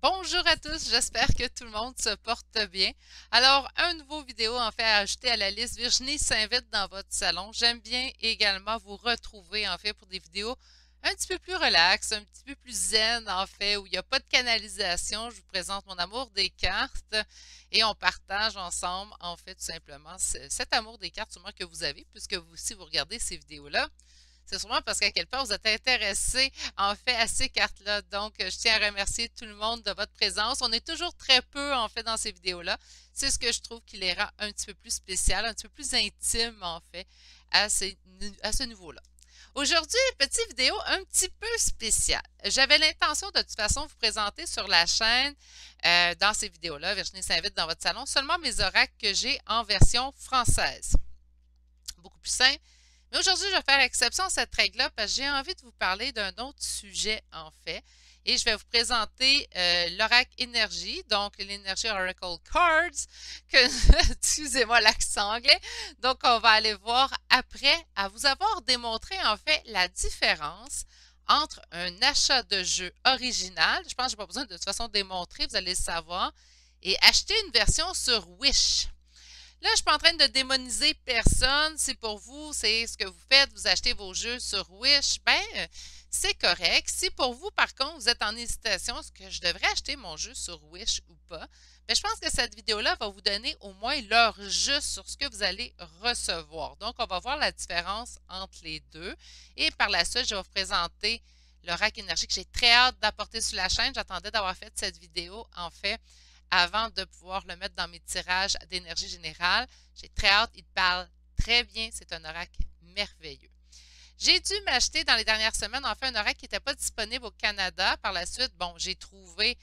Bonjour à tous, j'espère que tout le monde se porte bien. Alors, un nouveau vidéo en fait à ajouter à la liste. Virginie s'invite dans votre salon. J'aime bien également vous retrouver en fait pour des vidéos un petit peu plus relax, un petit peu plus zen en fait, où il n'y a pas de canalisation. Je vous présente mon amour des cartes et on partage ensemble en fait tout simplement cet amour des cartes sûrement que vous avez puisque vous aussi vous regardez ces vidéos-là. C'est sûrement parce qu'à quelque part, vous êtes intéressé en fait à ces cartes-là. Donc, je tiens à remercier tout le monde de votre présence. On est toujours très peu en fait dans ces vidéos-là. C'est ce que je trouve qui les rend un petit peu plus spéciales, un petit peu plus intimes en fait à ce niveau-là. Aujourd'hui, petite vidéo un petit peu spéciale. J'avais l'intention de toute façon de vous présenter sur la chaîne dans ces vidéos-là. Virginie s'invite dans votre salon seulement mes oracles que j'ai en version française. Beaucoup plus simple. Mais aujourd'hui, je vais faire exception à cette règle-là parce que j'ai envie de vous parler d'un autre sujet en fait. Et je vais vous présenter l'oracle énergie, donc l'énergie Oracle Cards, que, excusez-moi l'accent anglais. Donc, on va aller voir après à vous avoir démontré en fait la différence entre un achat de jeu original, je pense que je n'ai pas besoin de toute façon démontrer, vous allez le savoir, et acheter une version sur Wish. Là, je ne suis pas en train de démoniser personne. Si pour vous, c'est ce que vous faites, vous achetez vos jeux sur Wish, c'est correct. Si pour vous, par contre, vous êtes en hésitation, est-ce que je devrais acheter mon jeu sur Wish ou pas? Je pense que cette vidéo-là va vous donner au moins l'heure juste sur ce que vous allez recevoir. Donc, on va voir la différence entre les deux. Et par la suite, je vais vous présenter le rack énergie que j'ai très hâte d'apporter sur la chaîne. J'attendais d'avoir fait cette vidéo, en fait, avant de pouvoir le mettre dans mes tirages d'énergie générale. J'ai très hâte, il parle très bien, c'est un oracle merveilleux. J'ai dû m'acheter dans les dernières semaines, en fait, un oracle qui n'était pas disponible au Canada. Par la suite, bon, j'ai trouvé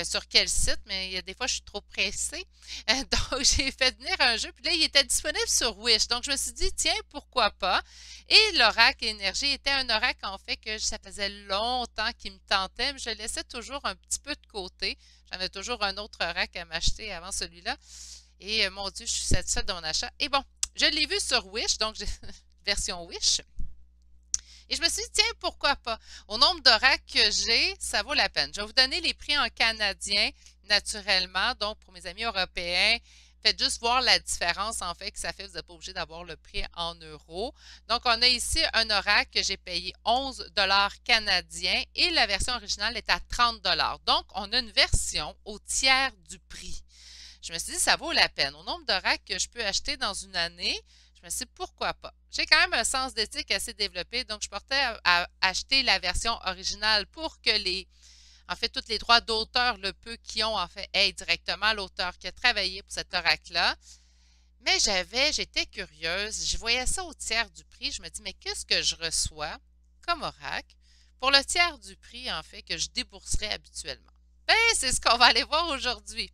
sur quel site, mais il y a des fois, je suis trop pressée. Donc, j'ai fait venir un jeu, puis là, il était disponible sur Wish. Donc, je me suis dit, tiens, pourquoi pas? Et l'oracle énergie était un oracle, en fait, que ça faisait longtemps qu'il me tentait, mais je le laissais toujours un petit peu de côté. J'en ai toujours un autre oracle à m'acheter avant celui-là. Et mon Dieu, je suis satisfaite de mon achat. Et bon, je l'ai vu sur Wish, donc version Wish. Et je me suis dit, tiens, pourquoi pas? Au nombre d'oracles que j'ai, ça vaut la peine. Je vais vous donner les prix en canadien, naturellement. Donc, pour mes amis européens, faites juste voir la différence, en fait, que ça fait. Vous n'êtes pas obligé d'avoir le prix en euros. Donc, on a ici un oracle que j'ai payé 11 canadiens et la version originale est à 30 Donc, on a une version au tiers du prix. Je me suis dit, ça vaut la peine. Au nombre d'oracles que je peux acheter dans une année, je me suis dit, pourquoi pas? J'ai quand même un sens d'éthique assez développé, donc je portais à acheter la version originale pour que en fait, tous les droits d'auteur, le peu qui ont, en fait, aient directement l'auteur qui a travaillé pour cet oracle-là. Mais j'étais curieuse, je voyais ça au tiers du prix, je me dis, mais qu'est-ce que je reçois comme oracle pour le tiers du prix, en fait, que je débourserais habituellement? C'est ce qu'on va aller voir aujourd'hui.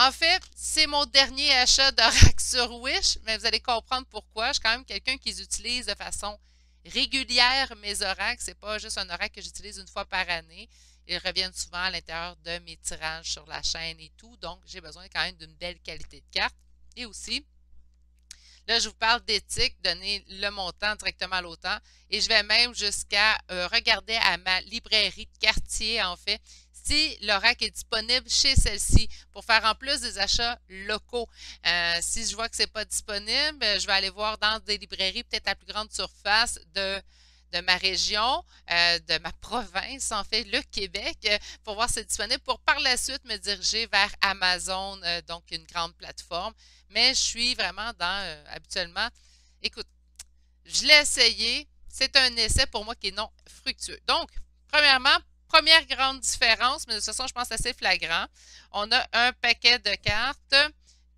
En fait, c'est mon dernier achat d'oracle sur Wish, mais vous allez comprendre pourquoi. Je suis quand même quelqu'un qui les utilise de façon régulière, mes oracles. C'est pas juste un oracle que j'utilise une fois par année. Ils reviennent souvent à l'intérieur de mes tirages sur la chaîne et tout. Donc, j'ai besoin quand même d'une belle qualité de carte. Et aussi, là, je vous parle d'éthique, donner le montant directement à l'auteur. Et je vais même jusqu'à regarder à ma librairie de quartier, en fait, si l'oracle est disponible chez celle-ci pour faire en plus des achats locaux. Si je vois que ce n'est pas disponible, je vais aller voir dans des librairies peut-être à plus grande surface de ma région, de ma province, en fait, le Québec, pour voir si c'est disponible, pour par la suite me diriger vers Amazon, donc une grande plateforme. Mais je suis vraiment dans, habituellement, écoute, je l'ai essayé, c'est un essai pour moi qui est non fructueux. Donc, premièrement, première grande différence, mais de toute façon, je pense assez flagrant, on a un paquet de cartes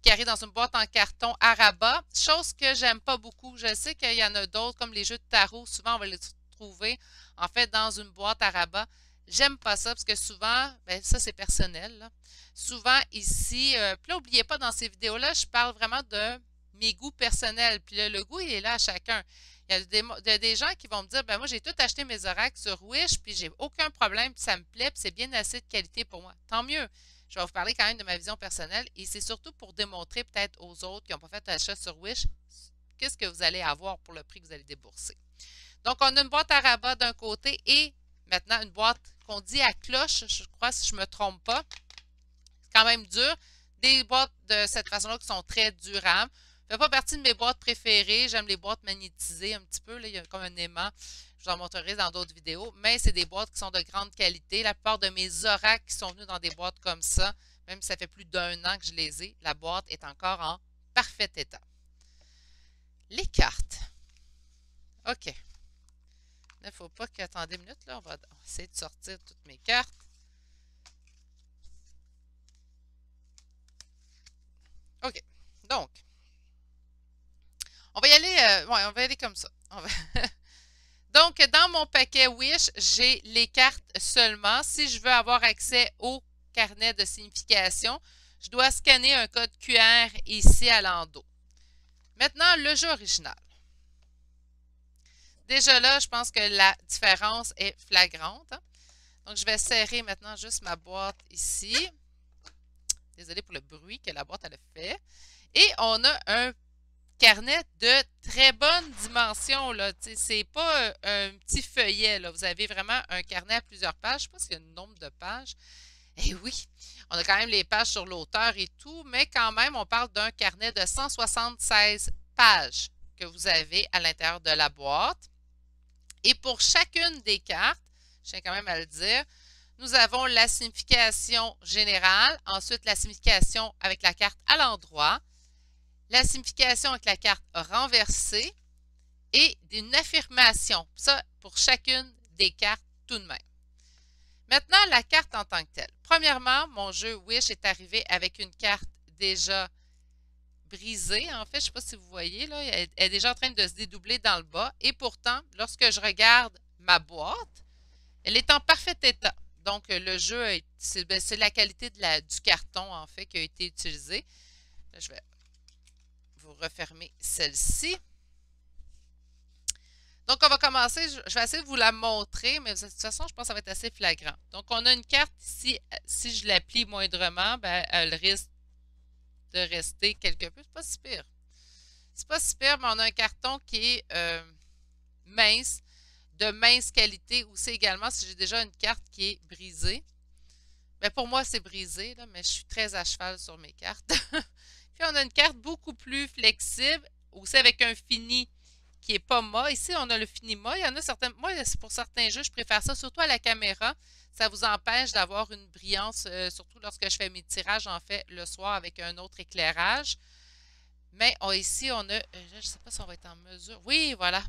qui arrive dans une boîte en carton à rabat, chose que j'aime pas beaucoup. Je sais qu'il y en a d'autres, comme les jeux de tarot, souvent on va les trouver en fait dans une boîte à rabat. J'aime pas ça parce que souvent, ben ça c'est personnel, là. Souvent ici, puis là, n'oubliez pas dans ces vidéos-là, je parle vraiment de mes goûts personnels. Puis là, le goût, il est là à chacun. Il y a des gens qui vont me dire, ben moi, j'ai tout acheté mes oracles sur Wish, puis j'ai aucun problème, puis ça me plaît, puis c'est bien assez de qualité pour moi. Tant mieux. Je vais vous parler quand même de ma vision personnelle et c'est surtout pour démontrer peut-être aux autres qui n'ont pas fait d'achat sur Wish qu'est-ce que vous allez avoir pour le prix que vous allez débourser. Donc, on a une boîte à rabat d'un côté et maintenant une boîte on dit à cloche, je crois, si je ne me trompe pas. C'est quand même dur. Des boîtes de cette façon-là qui sont très durables. Ça ne fait pas partie de mes boîtes préférées. J'aime les boîtes magnétisées un petit peu. Là, il y a comme un aimant. Je vous en montrerai dans d'autres vidéos. Mais c'est des boîtes qui sont de grande qualité. La plupart de mes oracles qui sont venus dans des boîtes comme ça, même si ça fait plus d'1 an que je les ai, la boîte est encore en parfait état. Les cartes. OK. Il ne faut pas qu'attendez une minute. Là, on va essayer de sortir toutes mes cartes. OK. Donc, on va y aller, ouais, on va y aller comme ça. Donc, dans mon paquet Wish, j'ai les cartes seulement. Si je veux avoir accès au carnet de signification, je dois scanner un code QR ici à l'endos. Maintenant, le jeu original. Déjà là, je pense que la différence est flagrante. Hein? Donc, je vais serrer maintenant juste ma boîte ici. Désolée pour le bruit que la boîte elle a fait. Et on a un carnet de très bonne dimension. C'est pas un petit feuillet. Là. Vous avez vraiment un carnet à plusieurs pages. Je ne sais pas s'il y a un nombre de pages. Eh oui, on a quand même les pages sur l'auteur et tout, mais quand même, on parle d'un carnet de 176 pages que vous avez à l'intérieur de la boîte. Et pour chacune des cartes, je tiens quand même à le dire, nous avons la signification générale, ensuite la signification avec la carte à l'endroit, la signification avec la carte renversée et une affirmation. Ça, pour chacune des cartes tout de même. Maintenant, la carte en tant que telle. Premièrement, mon jeu Wish est arrivé avec une carte déjà brisée. En fait, je ne sais pas si vous voyez, là, elle est déjà en train de se dédoubler dans le bas. Et pourtant, lorsque je regarde ma boîte, elle est en parfait état. Donc, le jeu, c'est la qualité du carton, en fait, qui a été utilisé. Là, je vais vous refermer celle-ci. Donc, on va commencer. Je vais essayer de vous la montrer, mais de toute façon, je pense que ça va être assez flagrant. Donc, on a une carte ici. Si je la plie moindrement, ben, elle risque de rester quelque peu. C'est pas si pire. C'est pas si pire, mais on a un carton qui est mince, de mince qualité aussi également. Si j'ai déjà une carte qui est brisée, ben pour moi, c'est brisé, là, mais je suis très à cheval sur mes cartes. Puis, on a une carte beaucoup plus flexible, aussi avec un fini qui n'est pas mat. Ici, on a le fini mat. Il y en a certains. Moi, pour certains jeux, je préfère ça, surtout à la caméra. Ça vous empêche d'avoir une brillance, surtout lorsque je fais mes tirages, en fait, le soir avec un autre éclairage. Mais ici, on a. Je ne sais pas si on va être en mesure. Oui, voilà.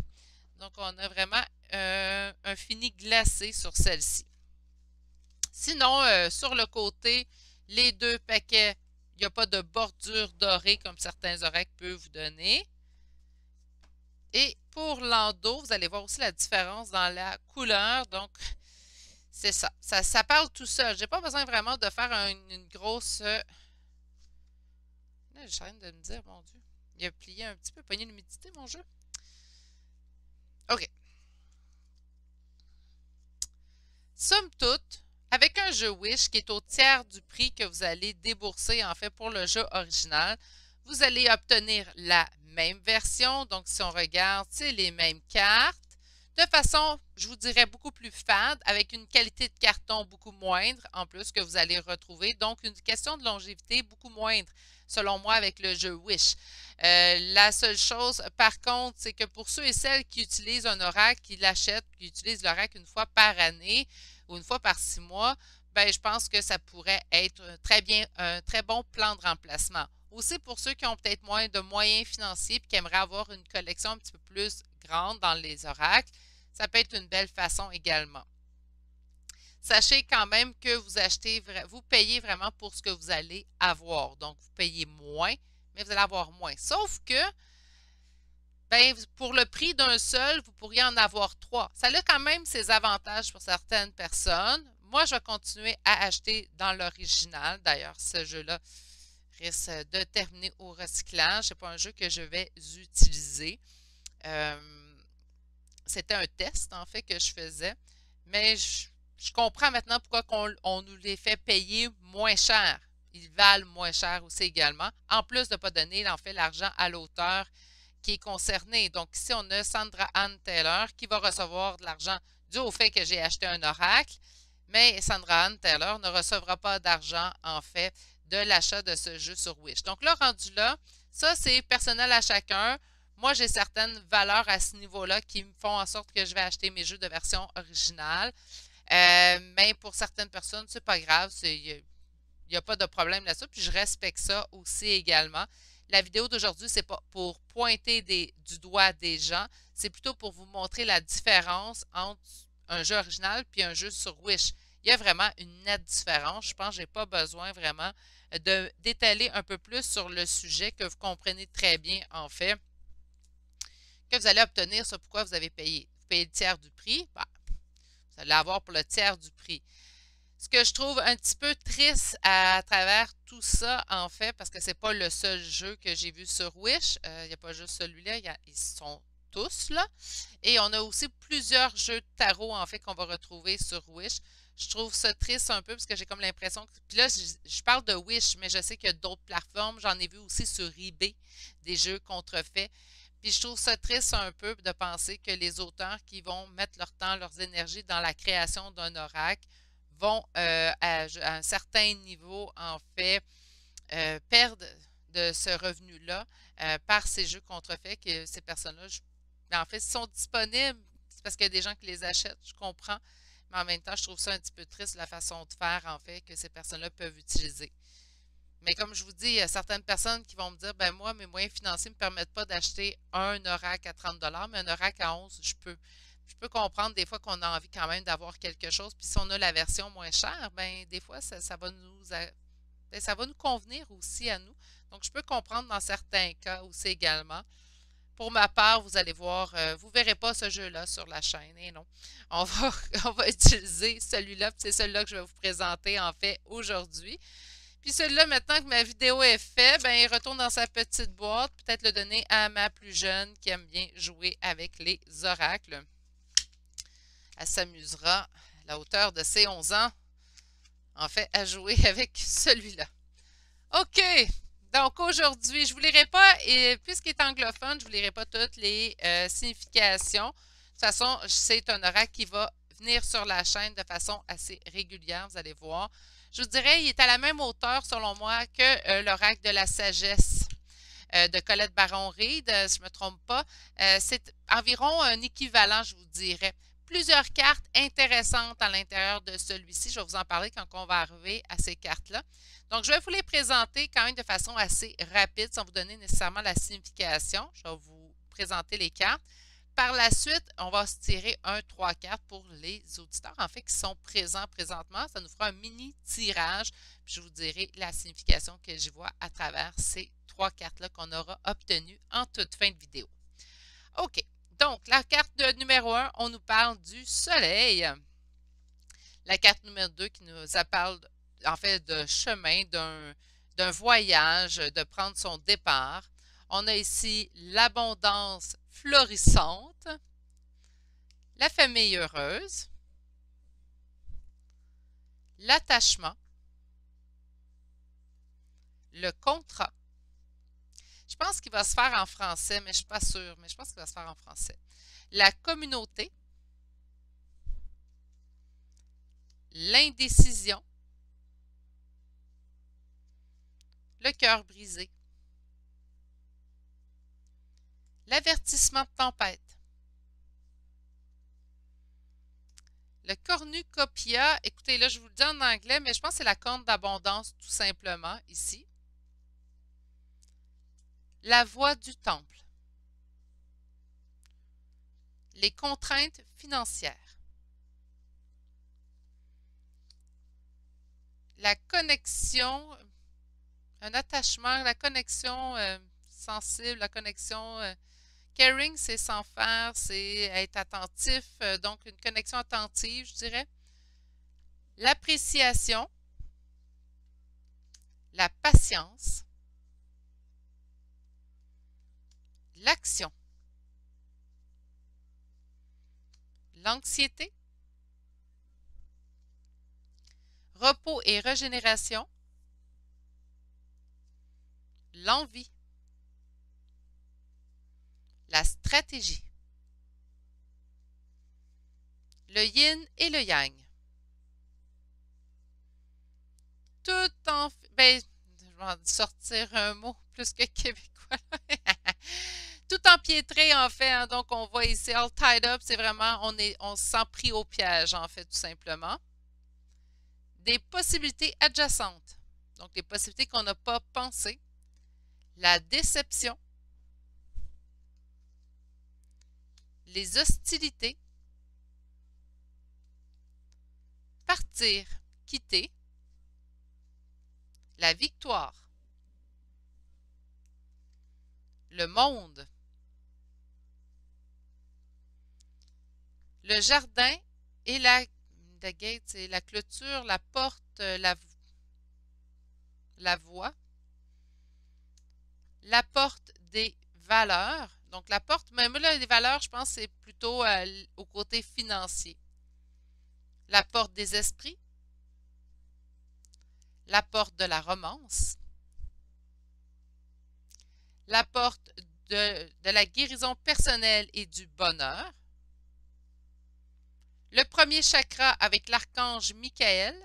Donc, on a vraiment un fini glacé sur celle-ci. Sinon, sur le côté, les deux paquets, il n'y a pas de bordure dorée comme certains oracles peuvent vous donner. Et pour l'endos, vous allez voir aussi la différence dans la couleur. Donc, c'est ça. Ça parle tout seul. Je n'ai pas besoin vraiment de faire une grosse... Là, je suis en train de me dire, mon Dieu, il a plié un petit peu, pogné l'humidité, mon jeu. OK. Somme toute, avec un jeu Wish qui est au tiers du prix que vous allez débourser, en fait, pour le jeu original, vous allez obtenir la même version. Donc, si on regarde, c'est les mêmes cartes. De façon, je vous dirais, beaucoup plus fade, avec une qualité de carton beaucoup moindre, en plus, que vous allez retrouver. Donc, une question de longévité beaucoup moindre, selon moi, avec le jeu Wish. La seule chose, par contre, c'est que pour ceux et celles qui utilisent un oracle, qui l'achètent, qui utilisent l'oracle une fois par année ou une fois par 6 mois, ben, je pense que ça pourrait être un très bon plan de remplacement. Aussi pour ceux qui ont peut-être moins de moyens financiers et qui aimeraient avoir une collection un petit peu plus grande dans les oracles, ça peut être une belle façon également. Sachez quand même que vous payez vraiment pour ce que vous allez avoir. Donc, vous payez moins, mais vous allez avoir moins. Sauf que, ben, pour le prix d'un seul, vous pourriez en avoir 3. Ça a quand même ses avantages pour certaines personnes. Moi, je vais continuer à acheter dans l'original. D'ailleurs, ce jeu-là risque de terminer au recyclage. Ce n'est pas un jeu que je vais utiliser. C'était un test, en fait, que je faisais. Mais je comprends maintenant pourquoi on nous les fait payer moins cher. Ils valent moins cher aussi également. En plus de ne pas donner, en fait, l'argent à l'auteur qui est concerné. Donc, ici, on a Sandra Anne Taylor qui va recevoir de l'argent dû au fait que j'ai acheté un oracle. mais Sandra Anne Taylor ne recevra pas d'argent, en fait, de l'achat de ce jeu sur Wish. Donc là, rendu là, ça, c'est personnel à chacun. Moi, j'ai certaines valeurs à ce niveau-là qui me font en sorte que je vais acheter mes jeux de version originale. Mais pour certaines personnes, c'est pas grave. Il n'y a pas de problème là-dessus. Puis je respecte ça aussi également. La vidéo d'aujourd'hui, c'est pas pour pointer du doigt des gens, c'est plutôt pour vous montrer la différence entre un jeu original puis un jeu sur Wish. Il y a vraiment une nette différence. Je pense que je n'ai pas besoin vraiment d'étaler un peu plus sur le sujet que vous comprenez très bien en fait, que vous allez obtenir sur pourquoi vous avez payé. Vous payez le tiers du prix, ben, vous allez avoir pour le tiers du prix. Ce que je trouve un petit peu triste à travers tout ça, en fait, parce que c'est pas le seul jeu que j'ai vu sur Wish, il n'y a pas juste celui-là, ils sont tous là. Et on a aussi plusieurs jeux de tarot, en fait, qu'on va retrouver sur Wish. Je trouve ça triste un peu parce que j'ai comme l'impression que. Puis là, je parle de Wish, mais je sais qu'il y a d'autres plateformes. J'en ai vu aussi sur eBay, des jeux contrefaits. Puis je trouve ça triste un peu de penser que les auteurs qui vont mettre leur temps, leurs énergies dans la création d'un oracle vont à un certain niveau, en fait, perdre de ce revenu-là par ces jeux contrefaits que ces personnes-là, en fait, sont disponibles. C'est parce qu'il y a des gens qui les achètent, je comprends. Mais en même temps, je trouve ça un petit peu triste la façon de faire, en fait, que ces personnes-là peuvent utiliser. Mais comme je vous dis, il y a certaines personnes qui vont me dire, ben moi, mes moyens financiers ne me permettent pas d'acheter un oracle à 30 $, mais un oracle à 11, je peux. Je peux comprendre des fois qu'on a envie quand même d'avoir quelque chose. Puis si on a la version moins chère, ben des fois, ça va ça va nous convenir aussi à nous. Donc, je peux comprendre dans certains cas aussi également. Pour ma part, vous allez voir, vous ne verrez pas ce jeu-là sur la chaîne. Et non, on va, on va utiliser celui-là. C'est celui-là que je vais vous présenter en fait aujourd'hui. Puis celui-là, maintenant que ma vidéo est faite, ben, il retourne dans sa petite boîte. Peut-être le donner à ma plus jeune qui aime bien jouer avec les oracles. Elle s'amusera, à la hauteur de ses 11 ans, en fait, à jouer avec celui-là. OK! Donc aujourd'hui, je ne vous lirai pas, et puisqu'il est anglophone, je ne vous lirai pas toutes les significations. De toute façon, c'est un oracle qui va venir sur la chaîne de façon assez régulière, vous allez voir. Je vous dirais, il est à la même hauteur, selon moi, que l'oracle de la sagesse de Colette Baron-Reid, si je ne me trompe pas. C'est environ un équivalent, je vous dirais. Plusieurs cartes intéressantes à l'intérieur de celui-ci. Je vais vous en parler quand on va arriver à ces cartes-là. Donc, je vais vous les présenter quand même de façon assez rapide, sans vous donner nécessairement la signification. Je vais vous présenter les cartes. Par la suite, on va se tirer un 3 cartes pour les auditeurs, en fait, qui sont présents présentement. Ça nous fera un mini tirage, puis je vous dirai la signification que j'y vois à travers ces 3 cartes-là qu'on aura obtenues en toute fin de vidéo. OK. Donc, la carte de numéro 1, on nous parle du soleil. La carte numéro 2 qui nous parle, en fait, de chemin, d'un voyage, de prendre son départ. On a ici l'abondance florissante, la famille heureuse, l'attachement, le contrat. Je pense qu'il va se faire en français, mais je ne suis pas sûre, mais je pense qu'il va se faire en français. La communauté, l'indécision, le cœur brisé, l'avertissement de tempête, le cornucopia, écoutez, là, je vous le dis en anglais, mais je pense que c'est la corne d'abondance, tout simplement, ici. La voie du temple. Les contraintes financières. La connexion, un attachement, la connexion sensible, la connexion caring, c'est sans faire, c'est être attentif, donc une connexion attentive, je dirais. L'appréciation, la patience, l'action, l'anxiété, repos et régénération, l'envie, la stratégie, le yin et le yang, tout en... Ben, je vais sortir un mot plus que québécois. Tout empiétré, en fait, hein. Donc, on voit ici, all tied up, c'est vraiment, on se sent pris au piège, en fait, tout simplement. Des possibilités adjacentes. Donc, des possibilités qu'on n'a pas pensées. La déception. Les hostilités. Partir, quitter. La victoire. Le monde. Le jardin et la gate, c'est la clôture, la porte, la voie. La porte des valeurs. Donc, la porte, même là, les valeurs, je pense que c'est plutôt au côté financier. La porte des esprits. La porte de la romance. La porte de la guérison personnelle et du bonheur. Le premier chakra avec l'archange Michael.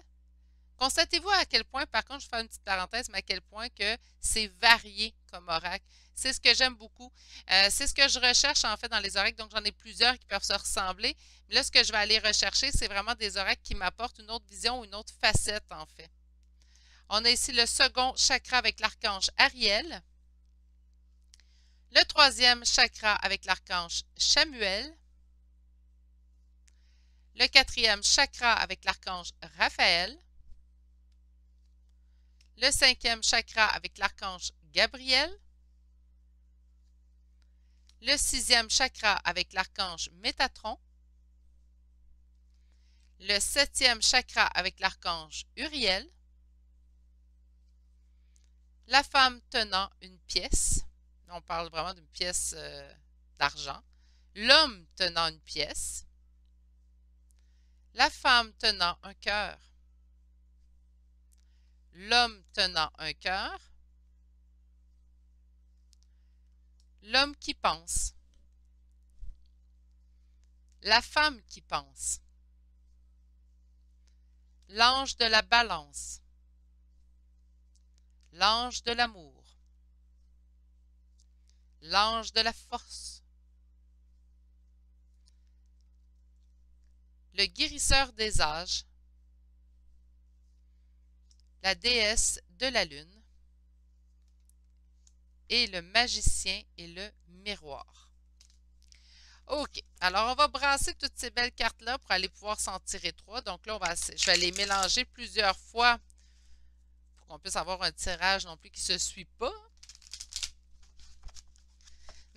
Constatez-vous à quel point, par contre, je fais une petite parenthèse, mais à quel point que c'est varié comme oracle. C'est ce que j'aime beaucoup. C'est ce que je recherche en fait dans les oracles. Donc, j'en ai plusieurs qui peuvent se ressembler. Mais là, ce que je vais aller rechercher, c'est vraiment des oracles qui m'apportent une autre vision ou une autre facette en fait. On a ici le second chakra avec l'archange Ariel. Le troisième chakra avec l'archange Chamuel. Le quatrième chakra avec l'archange Raphaël. Le cinquième chakra avec l'archange Gabriel. Le sixième chakra avec l'archange Métatron. Le septième chakra avec l'archange Uriel. La femme tenant une pièce. On parle vraiment d'une pièce d'argent. L'homme tenant une pièce. La femme tenant un cœur. L'homme tenant un cœur. L'homme qui pense. La femme qui pense. L'ange de la balance. L'ange de l'amour. L'ange de la force. Le guérisseur des âges. La déesse de la lune. Et le magicien et le miroir. OK. Alors, on va brasser toutes ces belles cartes-là pour aller pouvoir s'en tirer trois. Donc là, je vais les mélanger plusieurs fois pour qu'on puisse avoir un tirage non plus qui ne se suit pas.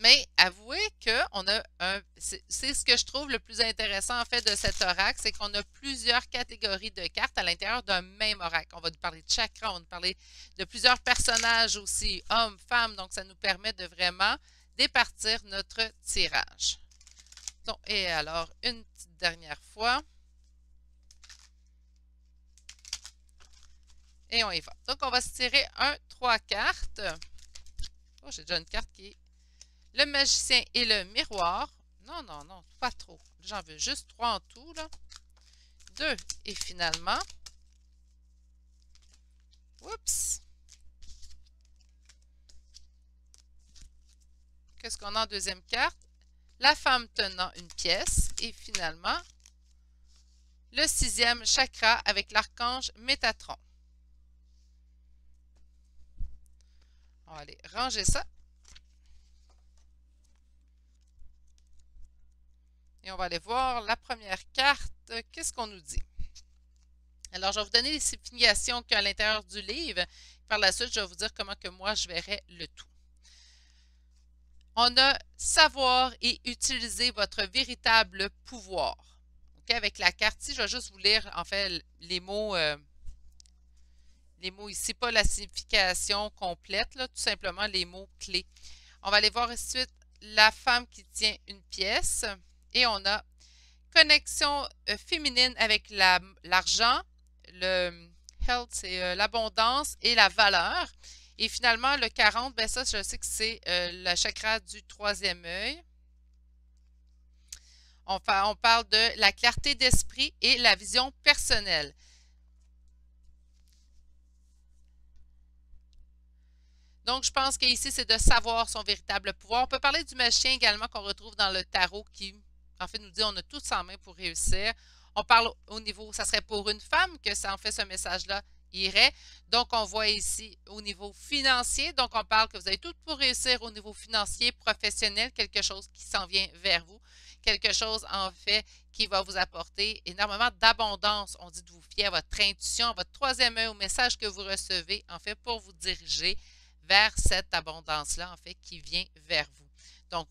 Mais avouez qu'on a c'est ce que je trouve le plus intéressant en fait de cet oracle, c'est qu'on a plusieurs catégories de cartes à l'intérieur d'un même oracle. On va nous parler de chakra, on va nous parler de plusieurs personnages aussi, hommes, femmes, donc ça nous permet de vraiment départir notre tirage. Donc, et alors, une petite dernière fois. Et on y va. Donc, on va se tirer 3 cartes. Oh, j'ai déjà une carte qui est le magicien et le miroir. Non, non, non, pas trop. J'en veux juste 3 en tout, là. 2. Et finalement... Oups! Qu'est-ce qu'on a en deuxième carte? La femme tenant une pièce. Et finalement, le 6e chakra avec l'archange Métatron. On va aller ranger ça. Et on va aller voir la première carte. Qu'est-ce qu'on nous dit? Alors, je vais vous donner les significations qu'il y a à l'intérieur du livre. Par la suite, je vais vous dire comment que moi, je verrai le tout. On a savoir et utiliser votre véritable pouvoir. Okay? Avec la carte ici, je vais juste vous lire, en fait, les mots ici, pas la signification complète, là, tout simplement les mots clés. On va aller voir ensuite la femme qui tient une pièce. Et on a connexion féminine avec l'argent, le health, c'est l'abondance et la valeur. Et finalement, le 40, ben ça, je sais que c'est le chakra du 3e œil. On parle de la clarté d'esprit et la vision personnelle. Donc, je pense qu'ici, c'est de savoir son véritable pouvoir. On peut parler du magicien également qu'on retrouve dans le tarot qui, en fait, nous dit on a tout en main pour réussir. On parle au niveau, ça serait pour une femme que ça en fait ce message-là irait. Donc, on voit ici au niveau financier. Donc, on parle que vous avez tout pour réussir au niveau financier, professionnel, quelque chose qui s'en vient vers vous. Quelque chose, en fait, qui va vous apporter énormément d'abondance. On dit de vous fier à votre intuition, à votre troisième œil, au message que vous recevez, en fait, pour vous diriger vers cette abondance-là, en fait, qui vient vers vous. Donc,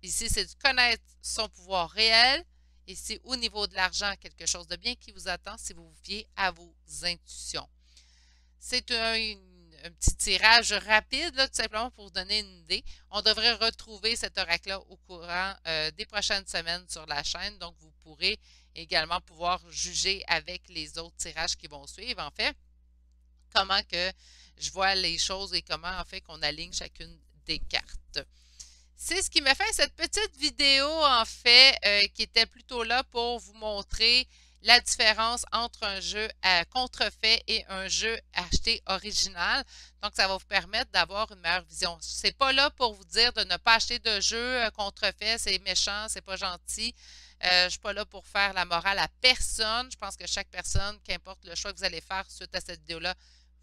ici, c'est de connaître son pouvoir réel. Ici, au niveau de l'argent, quelque chose de bien qui vous attend si vous vous fiez à vos intuitions. C'est un petit tirage rapide, là, tout simplement pour vous donner une idée. On devrait retrouver cet oracle-là au courant des prochaines semaines sur la chaîne. Donc, vous pourrez également pouvoir juger avec les autres tirages qui vont suivre. En fait, comment que je vois les choses et comment, en fait, qu'on aligne chacune des cartes. C'est ce qui m'a fait cette petite vidéo, en fait, qui était plutôt là pour vous montrer la différence entre un jeu à contrefait et un jeu acheté original. Donc, ça va vous permettre d'avoir une meilleure vision. C'est pas là pour vous dire de ne pas acheter de jeu contrefait, c'est méchant, c'est pas gentil. Je ne suis pas là pour faire la morale à personne. Je pense que chaque personne, qu'importe le choix que vous allez faire suite à cette vidéo-là,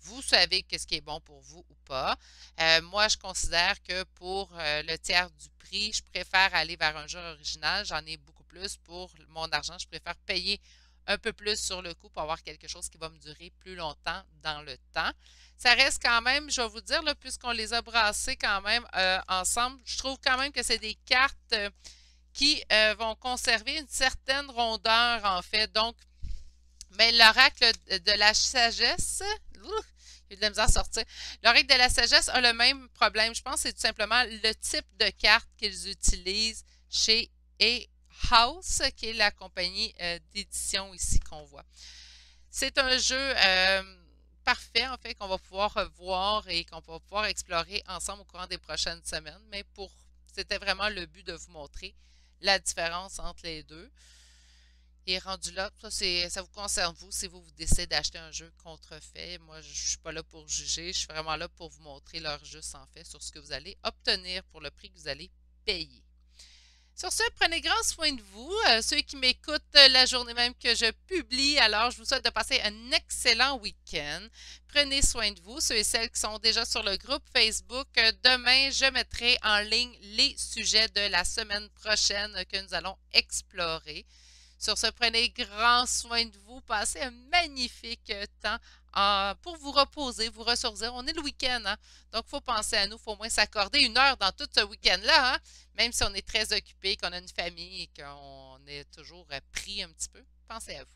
vous savez qu'est-ce qui est bon pour vous ou pas. Moi, je considère que pour le tiers du prix, je préfère aller vers un jeu original. J'en ai beaucoup plus pour mon argent. Je préfère payer un peu plus sur le coup pour avoir quelque chose qui va me durer plus longtemps dans le temps. Ça reste quand même, je vais vous dire, puisqu'on les a brassés quand même ensemble, je trouve quand même que c'est des cartes qui vont conserver une certaine rondeur en fait. Donc, mais l'oracle de la sagesse, j'ai de la misère à sortir. L'oracle de la sagesse a le même problème. Je pense que c'est tout simplement le type de carte qu'ils utilisent chez A-House, qui est la compagnie d'édition ici qu'on voit. C'est un jeu parfait, en fait, qu'on va pouvoir voir et qu'on va pouvoir explorer ensemble au courant des prochaines semaines. Mais c'était vraiment le but de vous montrer la différence entre les deux. Et rendu là, ça vous concerne vous si vous décidez d'acheter un jeu contrefait. Moi, je ne suis pas là pour juger. Je suis vraiment là pour vous montrer leur juste en fait sur ce que vous allez obtenir pour le prix que vous allez payer. Sur ce, prenez grand soin de vous. Ceux qui m'écoutent la journée même que je publie, alors je vous souhaite de passer un excellent week-end. Prenez soin de vous. Ceux et celles qui sont déjà sur le groupe Facebook, demain, je mettrai en ligne les sujets de la semaine prochaine que nous allons explorer. Sur ce, prenez grand soin de vous. Passez un magnifique temps pour vous reposer, vous ressourcer. On est le week-end, hein? Donc il faut penser à nous. Il faut au moins s'accorder une heure dans tout ce week-end-là, hein? Même si on est très occupé, qu'on a une famille et qu'on est toujours pris un petit peu. Pensez à vous.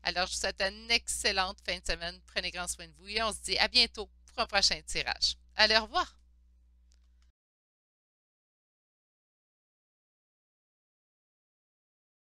Alors, je vous souhaite une excellente fin de semaine. Prenez grand soin de vous et on se dit à bientôt pour un prochain tirage. Allez, au revoir!